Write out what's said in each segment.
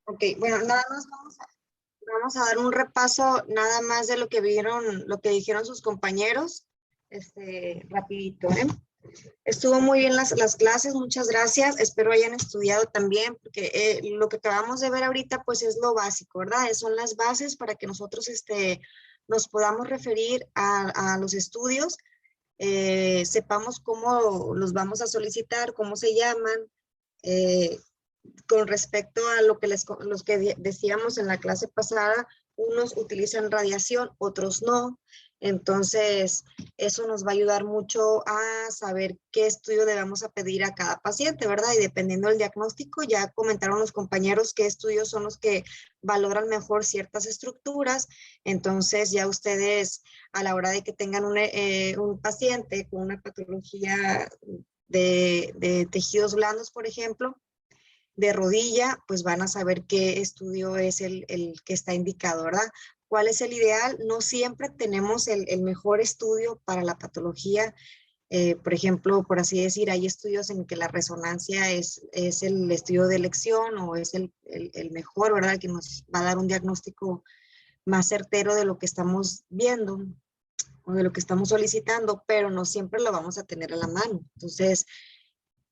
Ok, bueno, nada más vamos a dar un repaso nada más de lo que vieron, lo que dijeron sus compañeros, rapidito, ¿eh? Estuvo muy bien las clases, muchas gracias. Espero hayan estudiado también, porque lo que acabamos de ver ahorita, pues es lo básico, ¿verdad? Son las bases para que nosotros nos podamos referir a los estudios, sepamos cómo los vamos a solicitar, cómo se llaman, eh, con respecto a lo que los que decíamos en la clase pasada, unos utilizan radiación, otros no. Entonces, eso nos va a ayudar mucho a saber qué estudio debemos a pedir a cada paciente, ¿verdad? Y dependiendo del diagnóstico, ya comentaron los compañeros qué estudios son los que valoran mejor ciertas estructuras. Entonces, ya ustedes, a la hora de que tengan un paciente con una patología de tejidos blandos, por ejemplo, de rodilla, pues van a saber qué estudio es el que está indicado, ¿verdad? ¿Cuál es el ideal? No siempre tenemos el mejor estudio para la patología. Por ejemplo, por así decir, hay estudios en que la resonancia es el estudio de elección o es el mejor, ¿verdad? Que nos va a dar un diagnóstico más certero de lo que estamos viendo o de lo que estamos solicitando, pero no siempre lo vamos a tener a la mano. Entonces,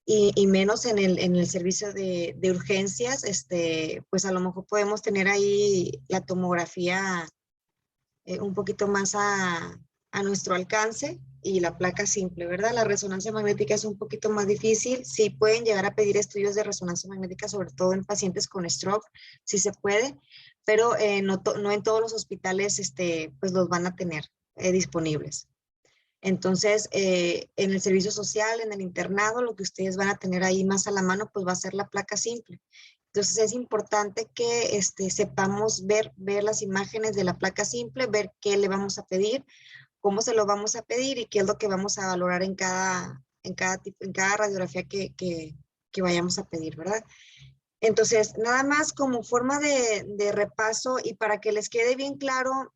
y menos en el servicio de urgencias, pues a lo mejor podemos tener ahí la tomografía un poquito más a nuestro alcance y la placa simple, ¿verdad? La resonancia magnética es un poquito más difícil, sí pueden llegar a pedir estudios de resonancia magnética, sobre todo en pacientes con stroke, sí se puede, pero no en todos los hospitales pues los van a tener disponibles. Entonces, en el servicio social, en el internado, lo que ustedes van a tener ahí más a la mano, pues va a ser la placa simple. Entonces, es importante que sepamos ver las imágenes de la placa simple, ver qué le vamos a pedir, cómo se lo vamos a pedir y qué es lo que vamos a valorar en cada radiografía que vayamos a pedir, ¿verdad? Entonces, nada más como forma de repaso y para que les quede bien claro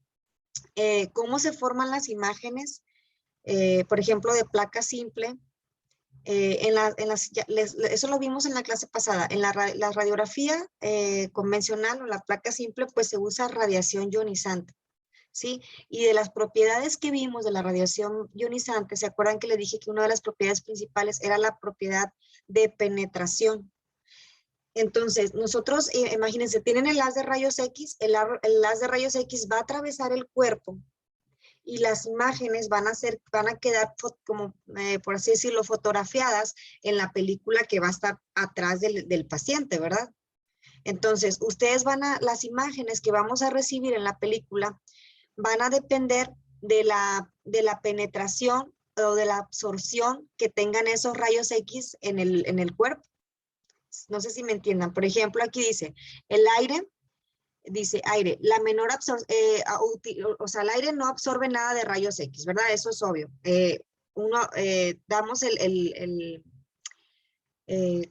cómo se forman las imágenes, por ejemplo, de placa simple, eso lo vimos en la clase pasada, en la radiografía convencional o la placa simple, pues se usa radiación ionizante, ¿sí? Y de las propiedades que vimos de la radiación ionizante, ¿se acuerdan que les dije que una de las propiedades principales era la propiedad de penetración? Entonces, nosotros, imagínense, tienen el haz de rayos X, el haz de rayos X va a atravesar el cuerpo, y las imágenes van a quedar como, por así decirlo, fotografiadas en la película que va a estar atrás del paciente, ¿verdad? Entonces, las imágenes que vamos a recibir en la película van a depender de la penetración o de la absorción que tengan esos rayos X en el cuerpo. No sé si me entiendan. Por ejemplo, aquí dice, el aire dice aire, la menor absorción, o sea, el aire no absorbe nada de rayos X, ¿verdad? Eso es obvio. Damos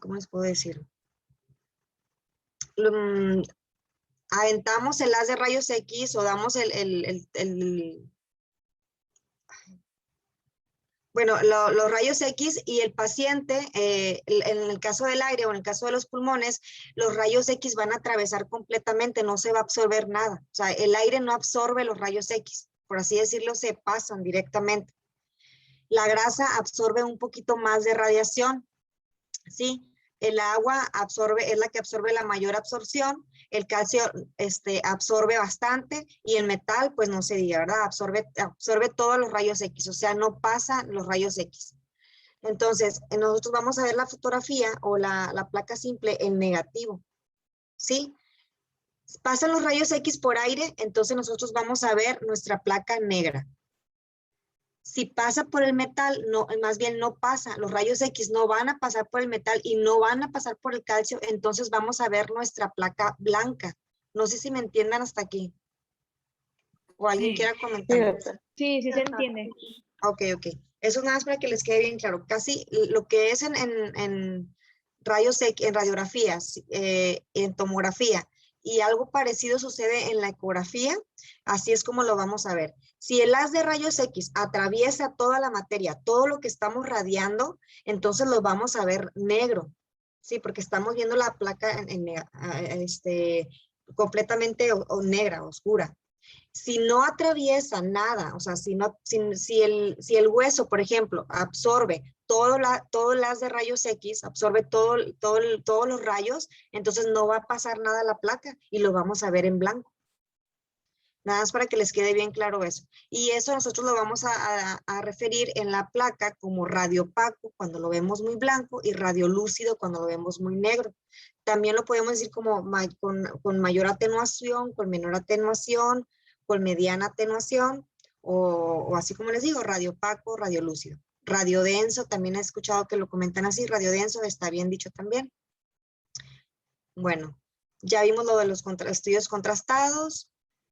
¿cómo les puedo decir? Um, Aventamos el haz de rayos X o damos bueno, los rayos X y el paciente, en el caso del aire o en el caso de los pulmones, los rayos X van a atravesar completamente, no se va a absorber nada. O sea, el aire no absorbe los rayos X, por así decirlo, se pasan directamente. La grasa absorbe un poquito más de radiación, ¿sí? El agua es la que absorbe la mayor absorción, el calcio absorbe bastante y el metal, pues no se diga, ¿verdad? Absorbe todos los rayos X, o sea, no pasa los rayos X. Entonces, nosotros vamos a ver la fotografía o la placa simple en negativo, ¿sí? Pasan los rayos X por aire, entonces nosotros vamos a ver nuestra placa negra. Si pasa por el metal, no, más bien no pasa, los rayos X no van a pasar por el metal y no van a pasar por el calcio, entonces vamos a ver nuestra placa blanca. No sé si me entiendan hasta aquí. O alguien Sí, quiera comentar. sí, sí se entiende. Ok. Eso es nada más para que les quede bien claro. Casi lo que es en rayos X, en radiografías, en tomografía, y algo parecido sucede en la ecografía, así es como lo vamos a ver. Si el haz de rayos X atraviesa toda la materia, todo lo que estamos radiando, entonces lo vamos a ver negro. Sí, porque estamos viendo la placa completamente negra, oscura. Si no atraviesa nada, o sea, si el hueso, por ejemplo, absorbe todo el haz de rayos X, absorbe todos los rayos, entonces no va a pasar nada a la placa y lo vamos a ver en blanco. Nada más para que les quede bien claro eso. Y eso nosotros lo vamos a referir en la placa como radio opaco cuando lo vemos muy blanco y radio lúcido cuando lo vemos muy negro. También lo podemos decir como con mayor atenuación, con menor atenuación, con mediana atenuación o así como les digo, radio opaco, radio lúcido. Radio denso, también he escuchado que lo comentan así, radio denso, está bien dicho también. Bueno, ya vimos lo de los estudios contrastados.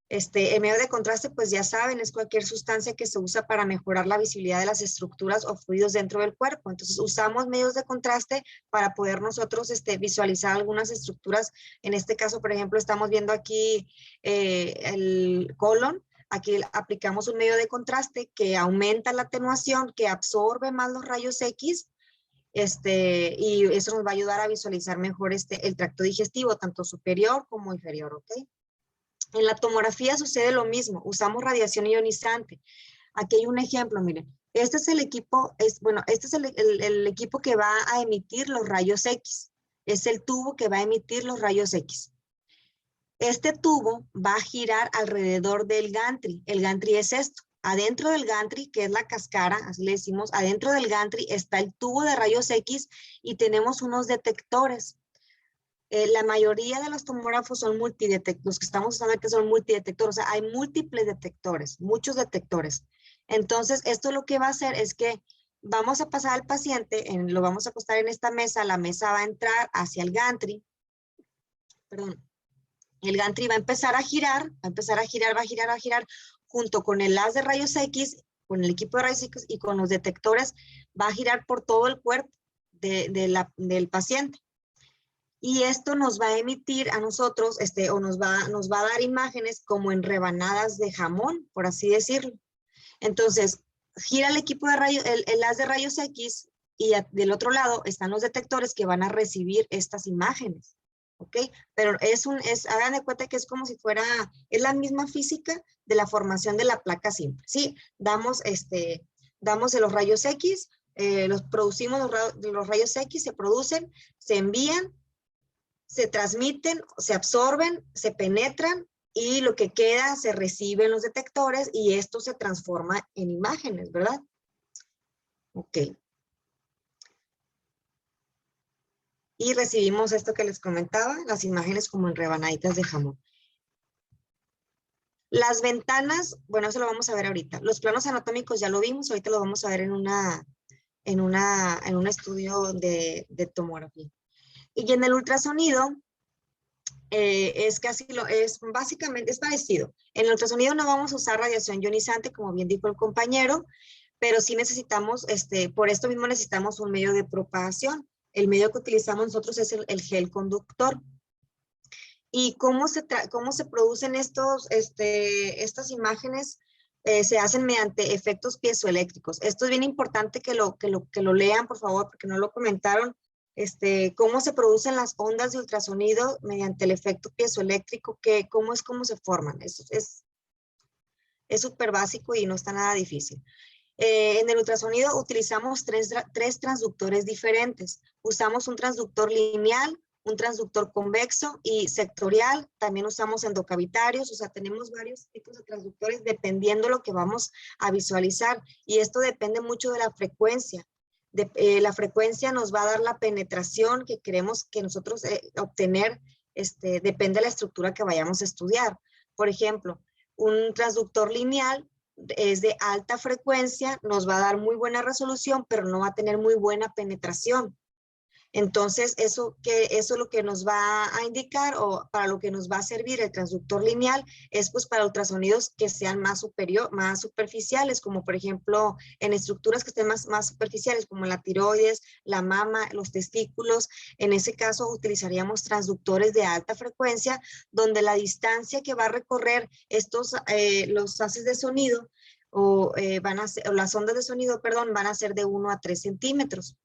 El medio de contraste, pues ya saben, es cualquier sustancia que se usa para mejorar la visibilidad de las estructuras o fluidos dentro del cuerpo. Entonces, usamos medios de contraste para poder nosotros visualizar algunas estructuras. En este caso, por ejemplo, estamos viendo aquí el colon. Aquí aplicamos un medio de contraste que aumenta la atenuación, que absorbe más los rayos X, y eso nos va a ayudar a visualizar mejor el tracto digestivo, tanto superior como inferior, ¿ok? En la tomografía sucede lo mismo, usamos radiación ionizante. Aquí hay un ejemplo, miren. Este es el equipo, este es el equipo que va a emitir los rayos X. Es el tubo que va a emitir los rayos X. Este tubo va a girar alrededor del gantry. El gantry es esto. Adentro del gantry, que es la cascara, así le decimos, adentro del gantry está el tubo de rayos X y tenemos unos detectores. La mayoría de los tomógrafos son multidetectores, los que estamos usando aquí son multidetectores, o sea, hay múltiples detectores, muchos detectores. Entonces, esto lo que va a hacer es que vamos a pasar al paciente, lo vamos a acostar en esta mesa, la mesa va a entrar hacia el gantry, perdón, el gantry va a empezar a girar, va a girar, junto con el haz de rayos X, con el equipo de rayos X y con los detectores, va a girar por todo el cuerpo del paciente. Y esto nos va a emitir a nosotros, o nos va a dar imágenes como en rebanadas de jamón, por así decirlo. Entonces, gira el equipo de rayos, el haz de rayos X, y del otro lado están los detectores que van a recibir estas imágenes, ¿ok? Pero hagan de cuenta que es como si fuera, es la misma física de la formación de la placa simple, ¿sí? Damos los rayos X, producimos los rayos X, se producen, se envían, se transmiten, se absorben, se penetran y lo que queda se recibe en los detectores y esto se transforma en imágenes, ¿verdad? Ok. Y recibimos esto que les comentaba, las imágenes como en rebanaditas de jamón. Las ventanas, bueno, eso lo vamos a ver ahorita. Los planos anatómicos ya lo vimos, ahorita lo vamos a ver en un estudio de tomografía. Y en el ultrasonido, básicamente es parecido. En el ultrasonido no vamos a usar radiación ionizante, como bien dijo el compañero, pero sí necesitamos, por esto mismo necesitamos un medio de propagación. El medio que utilizamos nosotros es el gel conductor. ¿Y cómo se producen estas imágenes? Se hacen mediante efectos piezoeléctricos. Esto es bien importante que lo lean, por favor, porque no lo comentaron. Cómo se producen las ondas de ultrasonido mediante el efecto piezoeléctrico, cómo se forman. Es súper básico y no está nada difícil. En el ultrasonido utilizamos tres transductores diferentes. Usamos un transductor lineal, un transductor convexo y sectorial. También usamos endocavitarios, o sea, tenemos varios tipos de transductores dependiendo lo que vamos a visualizar. Y esto depende mucho de la frecuencia. La frecuencia nos va a dar la penetración que queremos que nosotros obtener, depende de la estructura que vayamos a estudiar. Por ejemplo, un transductor lineal es de alta frecuencia, nos va a dar muy buena resolución, pero no va a tener muy buena penetración. Entonces, eso es lo que nos va a indicar o para lo que nos va a servir el transductor lineal es pues para ultrasonidos que sean más superficiales, como por ejemplo en estructuras que estén más superficiales, como la tiroides, la mama, los testículos. En ese caso utilizaríamos transductores de alta frecuencia, donde la distancia que va a recorrer los haces de sonido o las ondas de sonido, perdón, van a ser de 1 a 3 centímetros.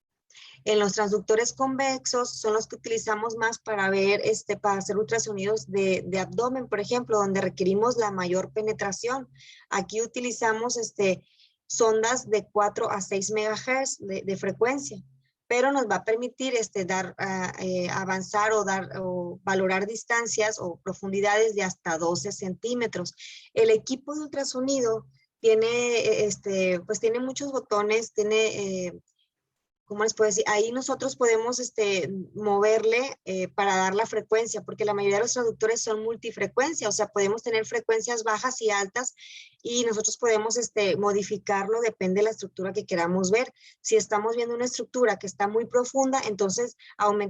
En los transductores convexos son los que utilizamos más para ver, para hacer ultrasonidos de abdomen, por ejemplo, donde requerimos la mayor penetración. Aquí utilizamos sondas de 4 a 6 MHz de frecuencia, pero nos va a permitir avanzar o valorar distancias o profundidades de hasta 12 centímetros. El equipo de ultrasonido tiene, pues tiene muchos botones, tiene, ¿cómo les puedo decir? Ahí nosotros podemos moverle para dar la frecuencia, porque la mayoría de los transductores son multifrecuencia, o sea, podemos tener frecuencias bajas y altas y nosotros podemos modificarlo, depende de la estructura que queramos ver. Si estamos viendo una estructura que está muy profunda, entonces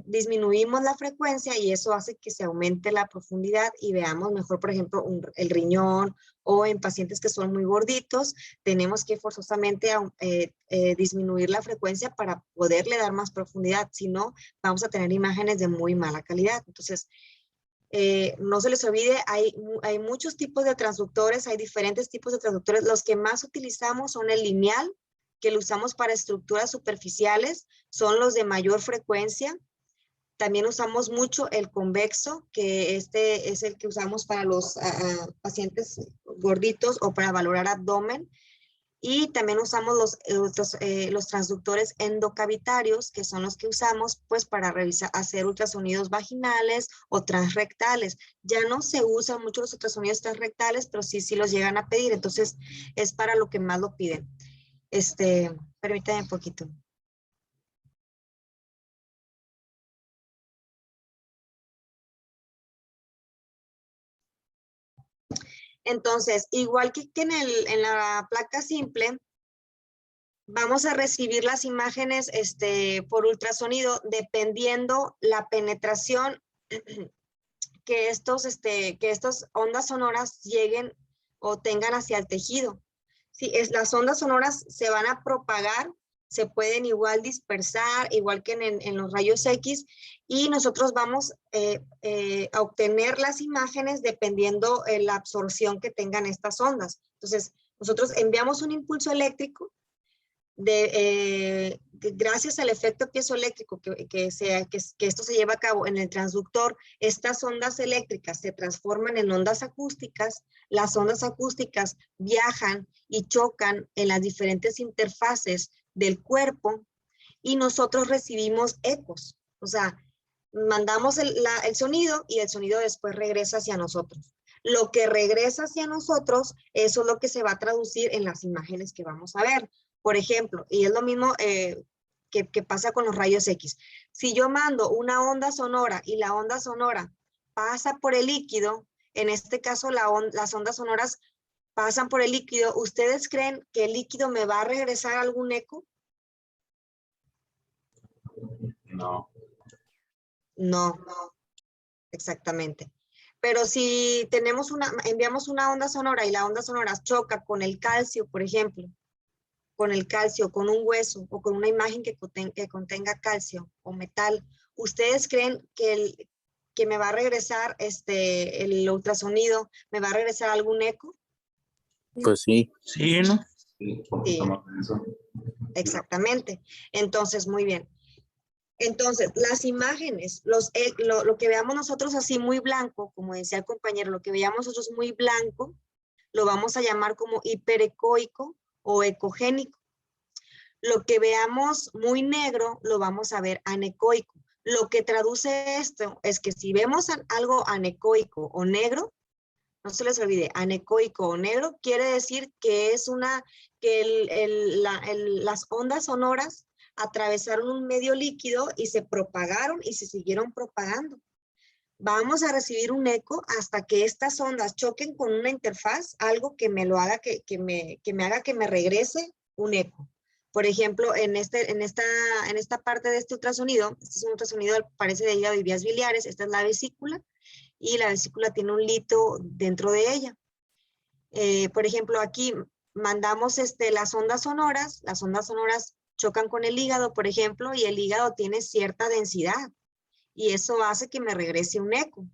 disminuimos la frecuencia y eso hace que se aumente la profundidad y veamos mejor, por ejemplo, el riñón, o en pacientes que son muy gorditos, tenemos que forzosamente disminuir la frecuencia para poderle dar más profundidad, si no, vamos a tener imágenes de muy mala calidad. Entonces, no se les olvide, hay muchos tipos de transductores, hay diferentes tipos de transductores. Los que más utilizamos son el lineal, que lo usamos para estructuras superficiales, son los de mayor frecuencia. También usamos mucho el convexo, que es el que usamos para los pacientes gorditos o para valorar abdomen. Y también usamos los transductores endocavitarios, que son los que usamos pues para hacer ultrasonidos vaginales o transrectales. Ya no se usan mucho los ultrasonidos transrectales, pero sí los llegan a pedir. Entonces es para lo que más lo piden. Permítanme un poquito. Entonces, igual que en la placa simple, vamos a recibir las imágenes por ultrasonido dependiendo la penetración que estas ondas sonoras lleguen o tengan hacia el tejido. Sí, las ondas sonoras se van a propagar, se pueden igual dispersar, igual que en los rayos X, y nosotros vamos a obtener las imágenes dependiendo la absorción que tengan estas ondas. Entonces, nosotros enviamos un impulso eléctrico gracias al efecto piezoeléctrico que esto se lleva a cabo en el transductor. Estas ondas eléctricas se transforman en ondas acústicas. Las ondas acústicas viajan y chocan en las diferentes interfaces del cuerpo y nosotros recibimos ecos. O sea, mandamos el sonido y el sonido después regresa hacia nosotros. Lo que regresa hacia nosotros, eso es lo que se va a traducir en las imágenes que vamos a ver. Por ejemplo, y es lo mismo que pasa con los rayos X. Si yo mando una onda sonora y la onda sonora pasa por el líquido, en este caso las ondas sonoras pasan por el líquido, ¿ustedes creen que el líquido me va a regresar algún eco? No. No, exactamente. Pero si enviamos una onda sonora y la onda sonora choca con el calcio, por ejemplo, con el calcio, con un hueso o con una imagen que contenga calcio o metal, ¿ustedes creen que me va a regresar el ultrasonido, me va a regresar algún eco? Pues sí. Sí, ¿no? Sí, Sí, exactamente. Entonces, muy bien. Entonces, las imágenes, lo que veamos nosotros así muy blanco, como decía el compañero, lo que veamos nosotros muy blanco, lo vamos a llamar como hiperecoico o ecogénico. Lo que veamos muy negro, lo vamos a ver anecoico. Lo que traduce esto es que si vemos algo anecoico o negro, no se les olvide, anecoico o negro, quiere decir que es las ondas sonoras atravesaron un medio líquido y se propagaron y se siguieron propagando. Vamos a recibir un eco hasta que estas ondas choquen con una interfaz, algo que me lo haga que me haga que me regrese un eco. Por ejemplo, en esta parte de este ultrasonido, este es un ultrasonido, parece de hígado y vías biliares, esta es la vesícula, y la vesícula tiene un lito dentro de ella. Por ejemplo, aquí mandamos las ondas sonoras chocan con el hígado, por ejemplo, y el hígado tiene cierta densidad, y eso hace que me regrese un eco.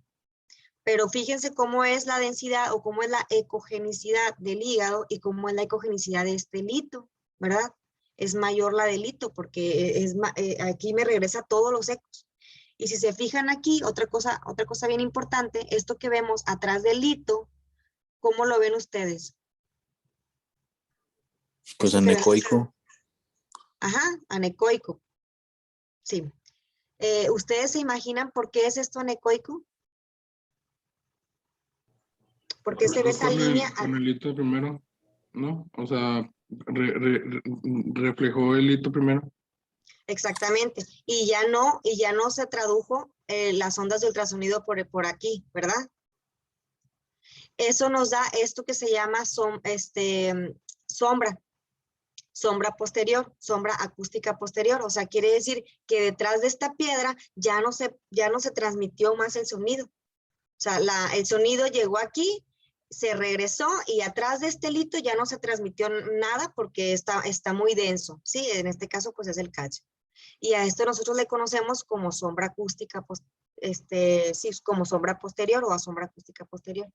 Pero fíjense cómo es la densidad o cómo es la ecogenicidad del hígado y cómo es la ecogenicidad de este lito, ¿verdad? es mayor la del hito, porque aquí me regresa todos los ecos. Y si se fijan aquí, otra cosa bien importante, esto que vemos atrás del hito, ¿cómo lo ven ustedes? Pues Esto que ven. anecoico. Ajá, anecoico. Sí. ¿Ustedes se imaginan por qué es esto anecoico? ¿Por qué se ve esa línea? Con el hito primero, ¿no? O sea, reflejó el hito primero. Exactamente. Y ya no se tradujo las ondas de ultrasonido por aquí, ¿verdad? Eso nos da esto que se llama sombra posterior, sombra acústica posterior. O sea, quiere decir que detrás de esta piedra ya no se transmitió más el sonido. O sea, el sonido llegó aquí, se regresó y atrás de este lito ya no se transmitió nada porque está muy denso. Sí, en este caso pues es el calcio. Y a esto nosotros le conocemos como sombra acústica, sí, como sombra posterior o a sombra acústica posterior.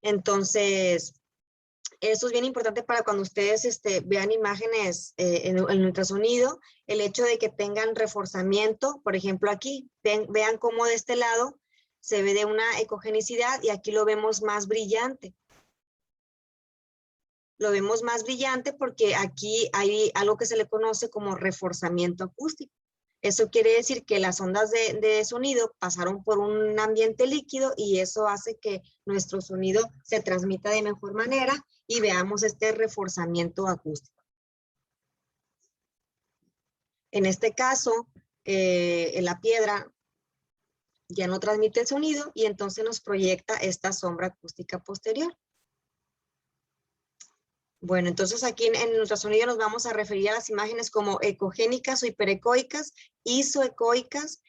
Entonces, eso es bien importante para cuando ustedes vean imágenes en ultrasonido, el hecho de que tengan reforzamiento, por ejemplo aquí, vean cómo de este lado se ve de una ecogenicidad y aquí lo vemos más brillante. Lo vemos más brillante porque aquí hay algo que se le conoce como reforzamiento acústico. Eso quiere decir que las ondas de sonido pasaron por un ambiente líquido y eso hace que nuestro sonido se transmita de mejor manera y veamos este reforzamiento acústico. En este caso, en la piedra ya no transmite el sonido y entonces nos proyecta esta sombra acústica posterior. Bueno, entonces aquí en ultrasonido nos vamos a referir a las imágenes como ecogénicas o hiperecoicas, isoecoicas,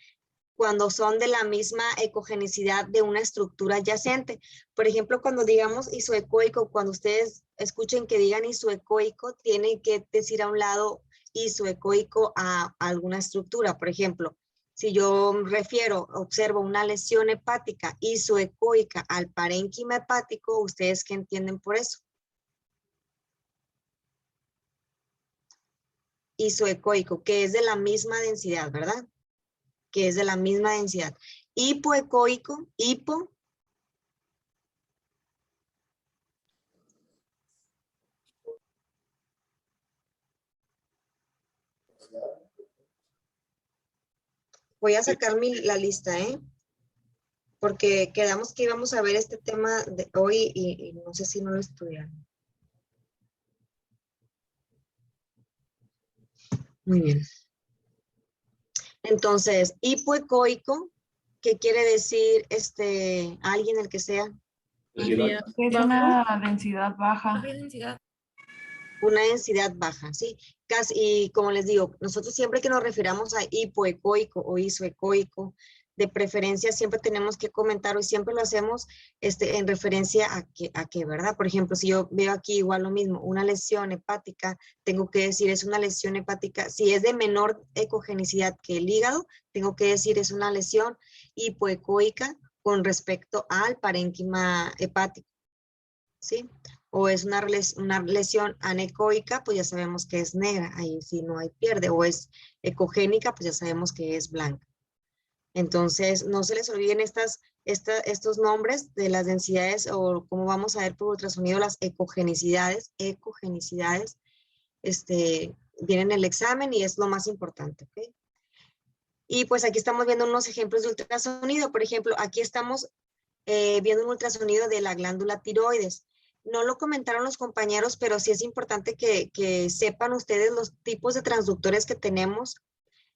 cuando son de la misma ecogenicidad de una estructura adyacente. Por ejemplo, cuando digamos isoecoico, cuando ustedes escuchen que digan isoecoico, tienen que decir a un lado isoecoico a alguna estructura. Por ejemplo, si yo observo una lesión hepática isoecoica al parénquima hepático, ¿ustedes qué entienden por eso? Isoecoico, que es de la misma densidad, ¿verdad? Que es de la misma densidad. Hipoecoico, hipo. Voy a sacar la lista, ¿eh? Porque quedamos que íbamos a ver este tema de hoy y no sé si no lo estudiaron. Muy bien. Entonces, hipoecoico, ¿qué quiere decir alguien, el que sea? Es una densidad baja. Una densidad baja, ¿sí? Y como les digo, nosotros siempre que nos refiramos a hipoecoico o isoecoico, de preferencia siempre tenemos que comentar y siempre lo hacemos en referencia a que, ¿verdad? Por ejemplo, si yo veo aquí igual lo mismo, una lesión hepática, tengo que decir es una lesión hepática. Si es de menor ecogenicidad que el hígado, tengo que decir es una lesión hipoecoica con respecto al parénquima hepático, ¿sí? O es una lesión anecoica, pues ya sabemos que es negra, ahí sí no hay pierde, o es ecogénica, pues ya sabemos que es blanca. Entonces, no se les olviden estos nombres de las densidades o cómo vamos a ver por ultrasonido las ecogenicidades, vienen en el examen y es lo más importante, ¿ok? Y pues aquí estamos viendo unos ejemplos de ultrasonido, por ejemplo, aquí estamos viendo un ultrasonido de la glándula tiroides. No lo comentaron los compañeros, pero sí es importante que sepan ustedes los tipos de transductores que tenemos,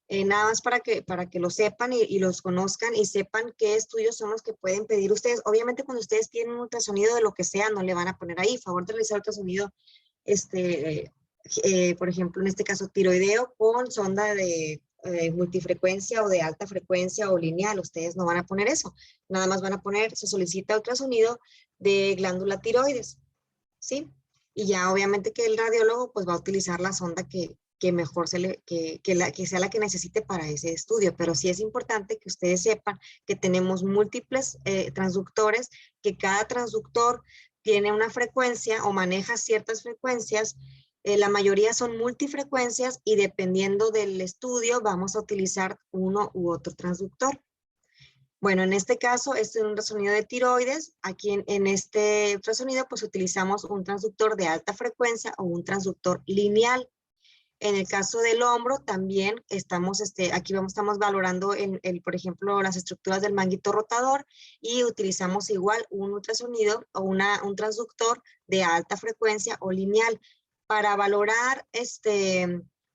nada más para que lo sepan y los conozcan y sepan qué estudios son los que pueden pedir ustedes. Obviamente cuando ustedes tienen un ultrasonido de lo que sea, no le van a poner ahí, favor de realizar ultrasonido, por ejemplo, en este caso tiroideo con sonda de multifrecuencia o de alta frecuencia o lineal, ustedes no van a poner eso, nada más van a poner, se solicita ultrasonido de glándula tiroides, ¿sí? Y ya obviamente que el radiólogo pues va a utilizar la sonda que mejor que sea la que necesite para ese estudio, pero sí es importante que ustedes sepan que tenemos múltiples transductores, que cada transductor tiene una frecuencia o maneja ciertas frecuencias La mayoría son multifrecuencias y dependiendo del estudio vamos a utilizar uno u otro transductor. Bueno, en este caso, este es un ultrasonido de tiroides. Aquí en este ultrasonido, pues utilizamos un transductor de alta frecuencia o un transductor lineal. En el caso del hombro, también estamos, estamos valorando, por ejemplo, las estructuras del manguito rotador y utilizamos igual un ultrasonido o un transductor de alta frecuencia o lineal para valorar,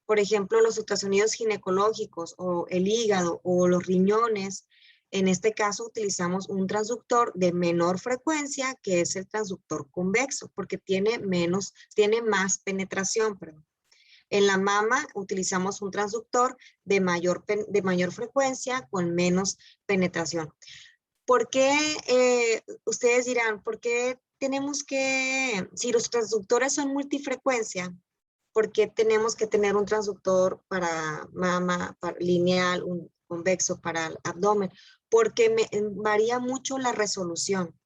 por ejemplo, los ultrasonidos ginecológicos o el hígado o los riñones. En este caso utilizamos un transductor de menor frecuencia, que es el transductor convexo, porque tiene más penetración, perdón. En la mama utilizamos un transductor de mayor frecuencia con menos penetración. ¿Por qué? Ustedes dirán, ¿por qué tenemos que, si los transductores son multifrecuencia, ¿por qué tenemos que tener un transductor para mama, para lineal, un convexo para el abdomen? Porque varía mucho la resolución.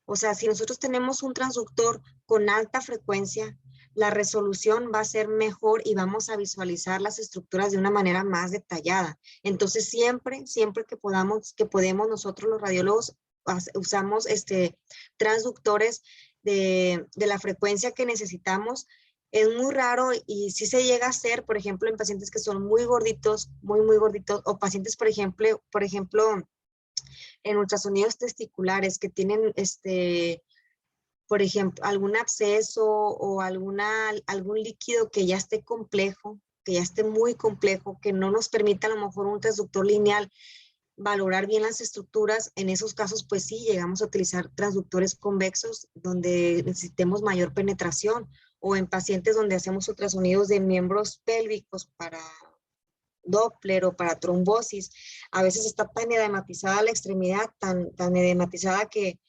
O sea, si nosotros tenemos un transductor con alta frecuencia, la resolución va a ser mejor y vamos a visualizar las estructuras de una manera más detallada. Entonces, siempre que podemos nosotros los radiólogos usamos transductores de la frecuencia que necesitamos. Es muy raro y sí se llega a hacer, por ejemplo, en pacientes que son muy gorditos, muy gorditos, o pacientes, por ejemplo, en ultrasonidos testiculares que tienen, por ejemplo, algún absceso o algún líquido que ya esté complejo, que ya esté muy complejo, que no nos permita a lo mejor un transductor lineal valorar bien las estructuras. En esos casos, pues sí, llegamos a utilizar transductores convexos donde necesitemos mayor penetración, o en pacientes donde hacemos ultrasonidos de miembros pélvicos para Doppler o para trombosis. A veces está tan edematizada la extremidad, tan edematizada que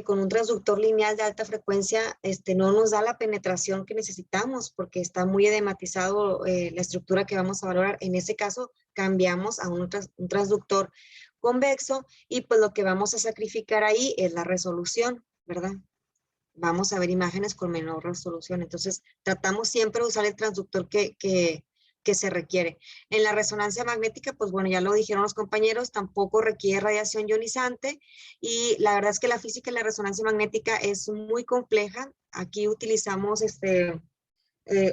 con un transductor lineal de alta frecuencia no nos da la penetración que necesitamos porque está muy edematizado la estructura que vamos a valorar. En ese caso, cambiamos a un transductor convexo y pues lo que vamos a sacrificar ahí es la resolución, ¿verdad? Vamos a ver imágenes con menor resolución. Entonces, tratamos siempre de usar el transductor que se requiere. En la resonancia magnética, pues bueno, ya lo dijeron los compañeros, tampoco requiere radiación ionizante y la verdad es que la física de la resonancia magnética es muy compleja. Aquí utilizamos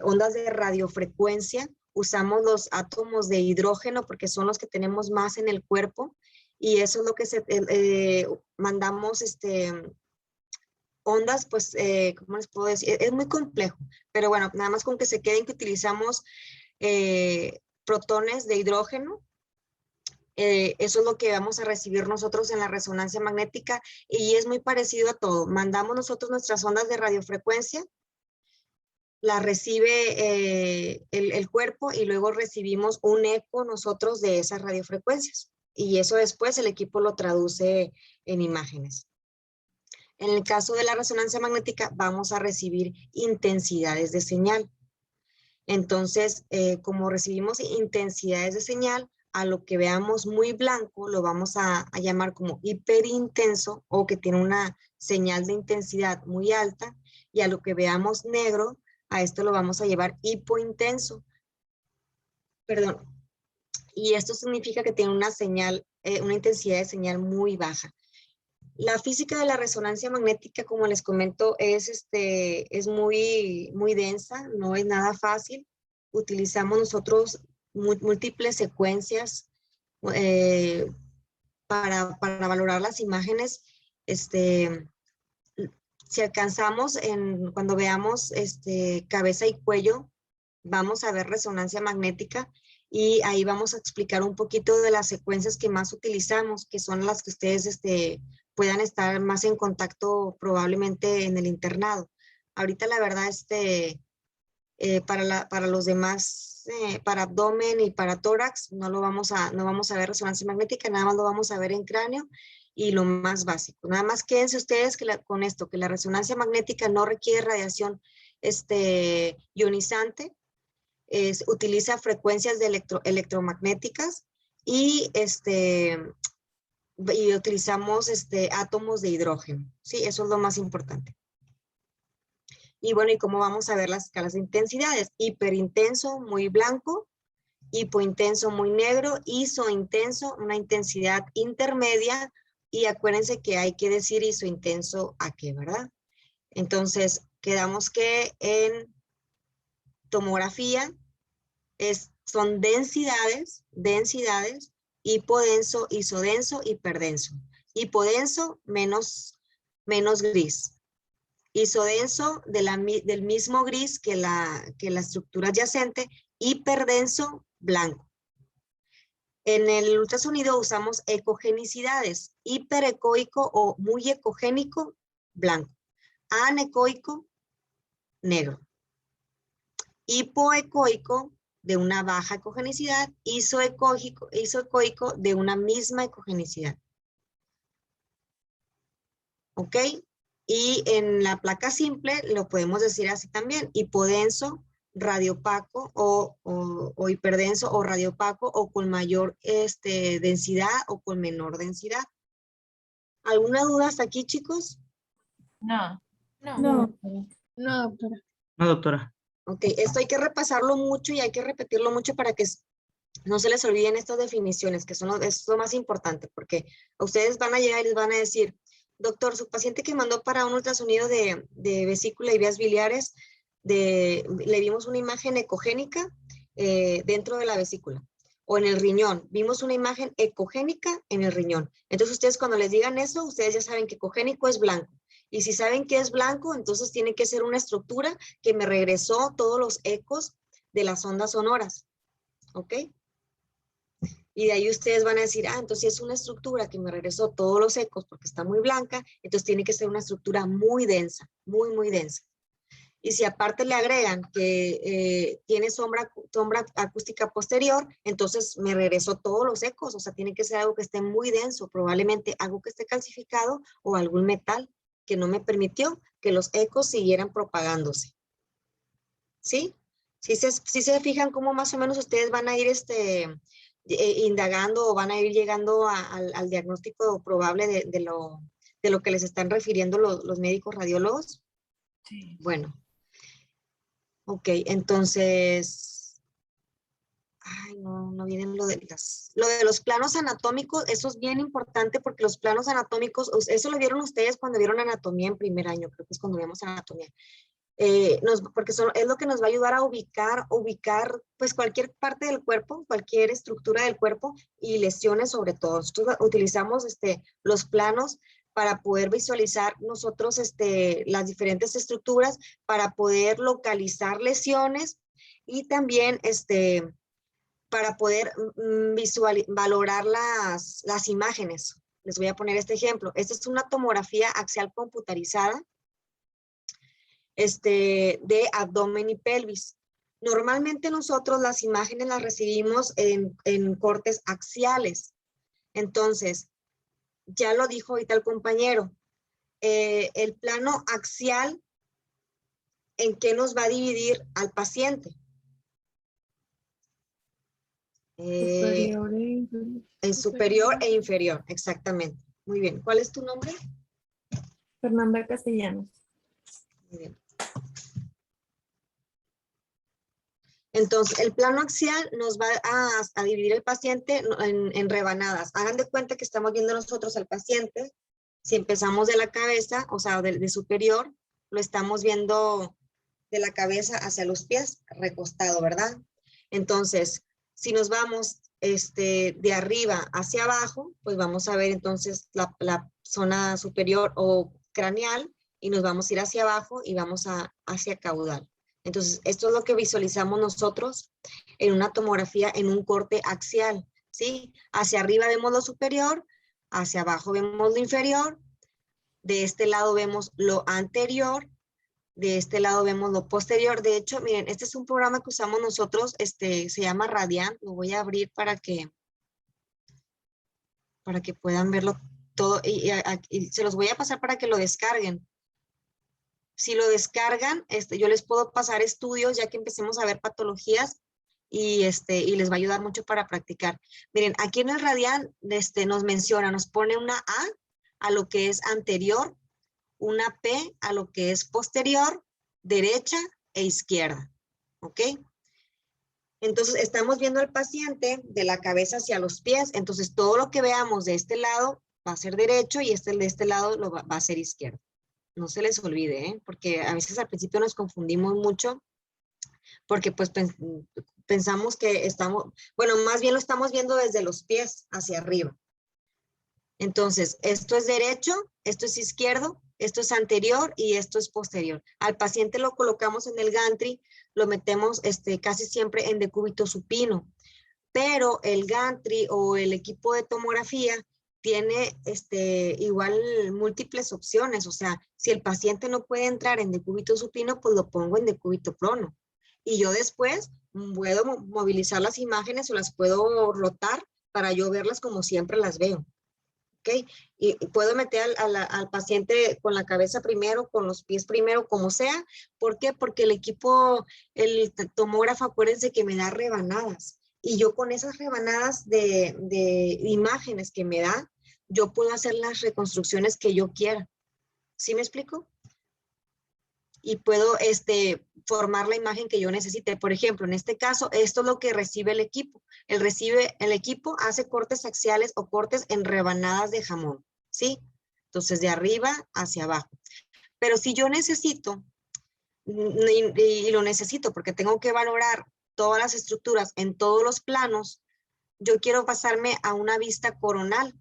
ondas de radiofrecuencia, usamos los átomos de hidrógeno porque son los que tenemos más en el cuerpo y eso es lo que mandamos ondas, pues, ¿cómo les puedo decir? Es muy complejo, pero bueno, nada más con que se queden que utilizamos protones de hidrógeno. Eso es lo que vamos a recibir nosotros en la resonancia magnética y es muy parecido a todo. Mandamos nosotros nuestras ondas de radiofrecuencia, las recibe el cuerpo y luego recibimos un eco nosotros de esas radiofrecuencias y eso después el equipo lo traduce en imágenes. En el caso de la resonancia magnética vamos a recibir intensidades de señal. Entonces, como recibimos intensidades de señal, a lo que veamos muy blanco lo vamos a llamar como hiperintenso o que tiene una señal de intensidad muy alta, y a lo que veamos negro, a esto lo vamos a llevar hipointenso. Perdón. Y esto significa que tiene una señal, una intensidad de señal muy baja. La física de la resonancia magnética, como les comento, es muy densa, no es nada fácil. Utilizamos nosotros múltiples secuencias para valorar las imágenes. Si alcanzamos, cuando veamos cabeza y cuello, vamos a ver resonancia magnética y ahí vamos a explicar un poquito de las secuencias que más utilizamos, que son las que ustedes puedan estar más en contacto probablemente en el internado. Ahorita la verdad, para los demás, para abdomen y para tórax, no vamos a ver resonancia magnética, nada más lo vamos a ver en cráneo y lo más básico. Nada más quédense ustedes con esto, que la resonancia magnética no requiere radiación ionizante, utiliza frecuencias de electromagnéticas y utilizamos átomos de hidrógeno. Sí, eso es lo más importante. Y bueno, ¿y cómo vamos a ver las escalas de intensidades? Hiperintenso, muy blanco, hipointenso, muy negro, isointenso, una intensidad intermedia, y acuérdense que hay que decir isointenso a qué, ¿verdad? Entonces, quedamos que en tomografía son densidades, hipodenso, isodenso, hiperdenso. Hipodenso menos gris. Isodenso del mismo gris que la estructura adyacente, hiperdenso, blanco. En el ultrasonido usamos ecogenicidades, hiperecoico o muy ecogénico, blanco, anecoico, negro, hipoecoico de una baja ecogenicidad, isoecoico de una misma ecogenicidad. ¿Ok? Y en la placa simple lo podemos decir así también, hipodenso, radiopaco o hiperdenso o radiopaco o con mayor densidad o con menor densidad. ¿Alguna duda hasta aquí, chicos? No. No, doctora. No, doctora. Ok, esto hay que repasarlo mucho y hay que repetirlo mucho para que no se les olviden estas definiciones, que es lo más importante, porque ustedes van a llegar y les van a decir, doctor, su paciente que mandó para un ultrasonido de vesícula y vías biliares, le vimos una imagen ecogénica dentro de la vesícula, o en el riñón, vimos una imagen ecogénica en el riñón. Entonces ustedes cuando les digan eso, ustedes ya saben que ecogénico es blanco. Y si saben que es blanco, entonces tiene que ser una estructura que me regresó todos los ecos de las ondas sonoras. ¿Ok? Y de ahí ustedes van a decir, entonces es una estructura que me regresó todos los ecos porque está muy blanca, entonces tiene que ser una estructura muy densa, muy densa. Y si aparte le agregan que tiene sombra acústica posterior, entonces me regresó todos los ecos, o sea, tiene que ser algo que esté muy denso, probablemente algo que esté calcificado o algún metal que no me permitió que los ecos siguieran propagándose. ¿Sí? Si se fijan cómo más o menos ustedes van a ir indagando o van a ir llegando al diagnóstico probable de lo que les están refiriendo los médicos radiólogos. Sí. Bueno. Ok, entonces, no vienen lo de los planos anatómicos. Eso es bien importante porque los planos anatómicos, eso lo vieron ustedes cuando vieron anatomía en primer año, creo que es cuando vemos anatomía. Porque es lo que nos va a ayudar a ubicar pues cualquier parte del cuerpo, cualquier estructura del cuerpo y lesiones sobre todo. Nosotros utilizamos los planos para poder visualizar nosotros las diferentes estructuras, para poder localizar lesiones y también para poder valorar las imágenes. Les voy a poner este ejemplo. Esta es una tomografía axial computarizada de abdomen y pelvis. Normalmente nosotros las imágenes las recibimos en cortes axiales. Entonces, ya lo dijo ahorita el compañero, el plano axial, ¿en qué nos va a dividir al paciente? Superior e inferior. En superior e inferior, exactamente. Muy bien. ¿Cuál es tu nombre? Fernanda Castellanos. Muy bien. Entonces, el plano axial nos va a dividir el paciente en rebanadas. Hagan de cuenta que estamos viendo nosotros al paciente. Si empezamos de la cabeza, o sea, de superior, lo estamos viendo de la cabeza hacia los pies, recostado, ¿verdad? Entonces, si nos vamos de arriba hacia abajo, pues vamos a ver entonces la zona superior o craneal y nos vamos a ir hacia abajo y vamos hacia caudal. Entonces, esto es lo que visualizamos nosotros en una tomografía en un corte axial, ¿sí? Hacia arriba vemos lo superior, hacia abajo vemos lo inferior, de este lado vemos lo anterior, de este lado vemos lo posterior. De hecho, miren, este es un programa que usamos nosotros, se llama Radiant, lo voy a abrir para que puedan verlo todo y se los voy a pasar para que lo descarguen. Si lo descargan, yo les puedo pasar estudios ya que empecemos a ver patologías y les va a ayudar mucho para practicar. Miren, aquí en el Radiant nos menciona, nos pone una A lo que es anterior, una P a lo que es posterior, derecha e izquierda, ¿ok? Entonces, estamos viendo al paciente de la cabeza hacia los pies. Entonces, todo lo que veamos de este lado va a ser derecho y de este lado va a ser izquierdo. No se les olvide, ¿eh? Porque a veces al principio nos confundimos mucho porque pues pensamos que estamos, bueno, más bien lo estamos viendo desde los pies hacia arriba. Entonces, esto es derecho, esto es izquierdo, esto es anterior y esto es posterior. Al paciente lo colocamos en el gantry, lo metemos casi siempre en decúbito supino, pero el gantry o el equipo de tomografía tiene igual múltiples opciones. O sea, si el paciente no puede entrar en decúbito supino, pues lo pongo en decúbito prono. Y yo después puedo movilizar las imágenes o las puedo rotar para yo verlas como siempre las veo. ¿Ok? Y puedo meter al paciente con la cabeza primero, con los pies primero, como sea. ¿Por qué? Porque el equipo, el tomógrafo, acuérdense que me da rebanadas. Y yo con esas rebanadas de imágenes que me da, yo puedo hacer las reconstrucciones que yo quiera. ¿Sí me explico? Y puedo formar la imagen que yo necesite. Por ejemplo, en este caso, esto es lo que recibe el equipo. El equipo hace cortes axiales o cortes en rebanadas de jamón, ¿sí? Entonces, de arriba hacia abajo. Pero si yo necesito, y lo necesito porque tengo que valorar todas las estructuras en todos los planos, yo quiero pasarme a una vista coronal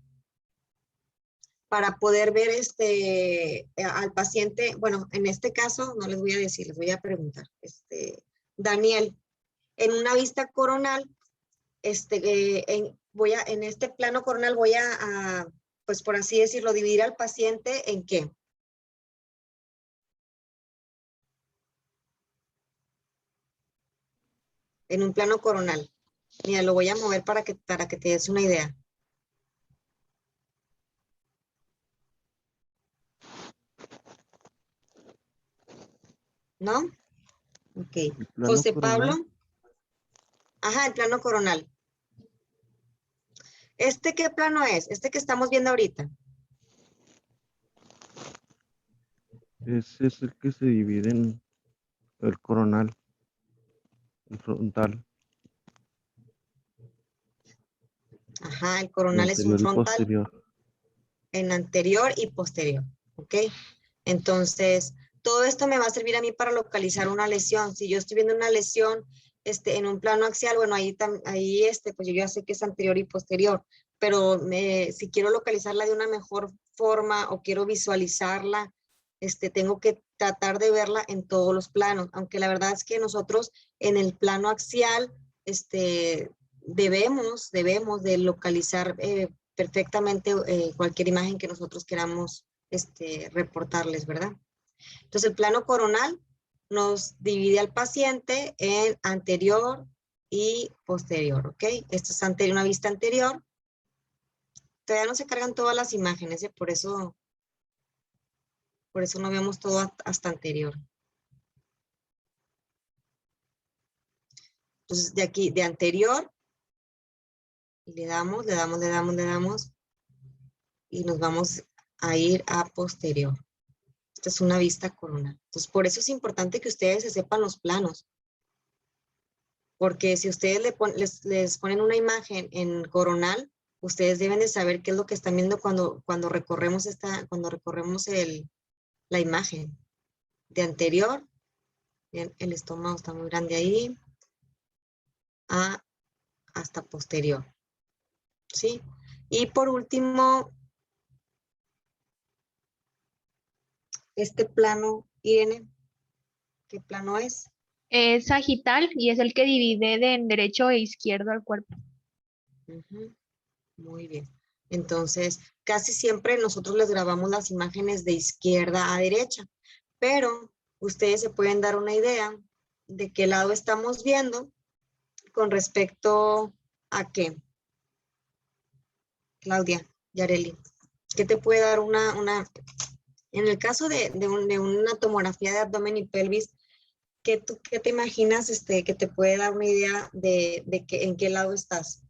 para poder ver al paciente. Bueno, en este caso no les voy a decir, les voy a preguntar. Daniel, en una vista coronal, en este plano coronal voy a, pues por así decirlo, dividir al paciente ¿en qué? En un plano coronal. Mira, lo voy a mover para que te des una idea. ¿No? Ok. El plano José coronal. Pablo. Ajá, el plano coronal. ¿Qué plano es? Que estamos viendo ahorita. Ese es el que se divide en el coronal, el frontal, Ajá, el el coronal es un anterior y frontal, posterior. en anterior y posterior, ¿ok? Entonces, todo esto me va a servir a mí para localizar una lesión. Si yo estoy viendo una lesión en un plano axial, bueno, ahí pues yo ya sé que es anterior y posterior, pero si quiero localizarla de una mejor forma o quiero visualizarla, tengo que tratar de verla en todos los planos, aunque la verdad es que nosotros en el plano axial, debemos de localizar perfectamente cualquier imagen que nosotros queramos reportarles, ¿verdad? Entonces, el plano coronal nos divide al paciente en anterior y posterior, ¿ok? Esto es una vista anterior. Todavía no se cargan todas las imágenes, por eso no vemos todo hasta anterior. Entonces, de aquí, de anterior, le damos, y nos vamos a ir a posterior. Esta es una vista coronal. Entonces, por eso es importante que ustedes se sepan los planos. Porque si ustedes les ponen una imagen en coronal, ustedes deben de saber qué es lo que están viendo cuando recorremos la imagen. De anterior, bien, el estómago está muy grande ahí, hasta posterior. ¿Sí? Y por último, este plano, Irene, ¿qué plano es? Es sagital y es el que divide de en derecho e izquierdo al cuerpo. Ujú. Muy bien. Entonces, casi siempre nosotros les grabamos las imágenes de izquierda a derecha, pero ustedes se pueden dar una idea de qué lado estamos viendo con respecto a qué. Claudia, Yareli, ¿qué te puede dar en el caso de una tomografía de abdomen y pelvis, ¿qué te imaginas que te puede dar una idea de en qué lado estás?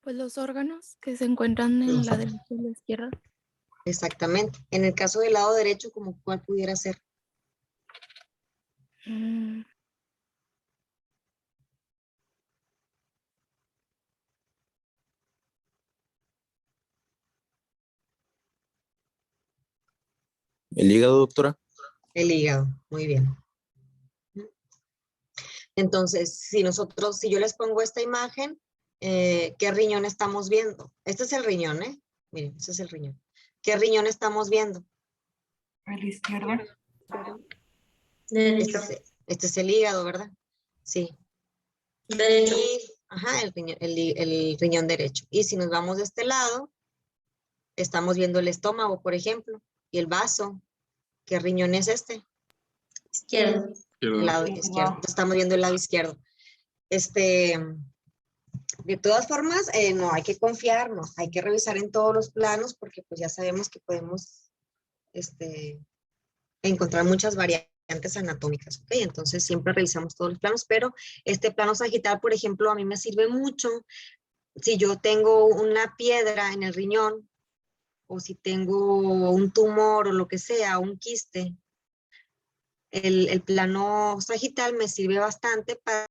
Pues los órganos que se encuentran en la derecha y la izquierda. Exactamente. En el caso del lado derecho, ¿como cuál pudiera ser? ¿El hígado, doctora? El hígado, muy bien. Entonces, si yo les pongo esta imagen, ¿qué riñón estamos viendo? Este es el riñón, ¿eh? Miren, este es el riñón. ¿Qué riñón estamos viendo? El izquierdo. Este es el hígado, ¿verdad? Sí. Derecho. Ajá, el riñón derecho. Y si nos vamos de este lado, estamos viendo el estómago, por ejemplo, y el vaso. ¿Qué riñón es este? Izquierdo. El Izquierdo. lado izquierdo. Entonces, estamos viendo el lado izquierdo. De todas formas, no hay que confiarnos, hay que revisar en todos los planos porque pues ya sabemos que podemos encontrar muchas variantes anatómicas, ¿ok? Entonces siempre revisamos todos los planos, pero este plano sagital, por ejemplo, a mí me sirve mucho si yo tengo una piedra en el riñón o si tengo un tumor o lo que sea, un quiste. El plano sagital me sirve bastante para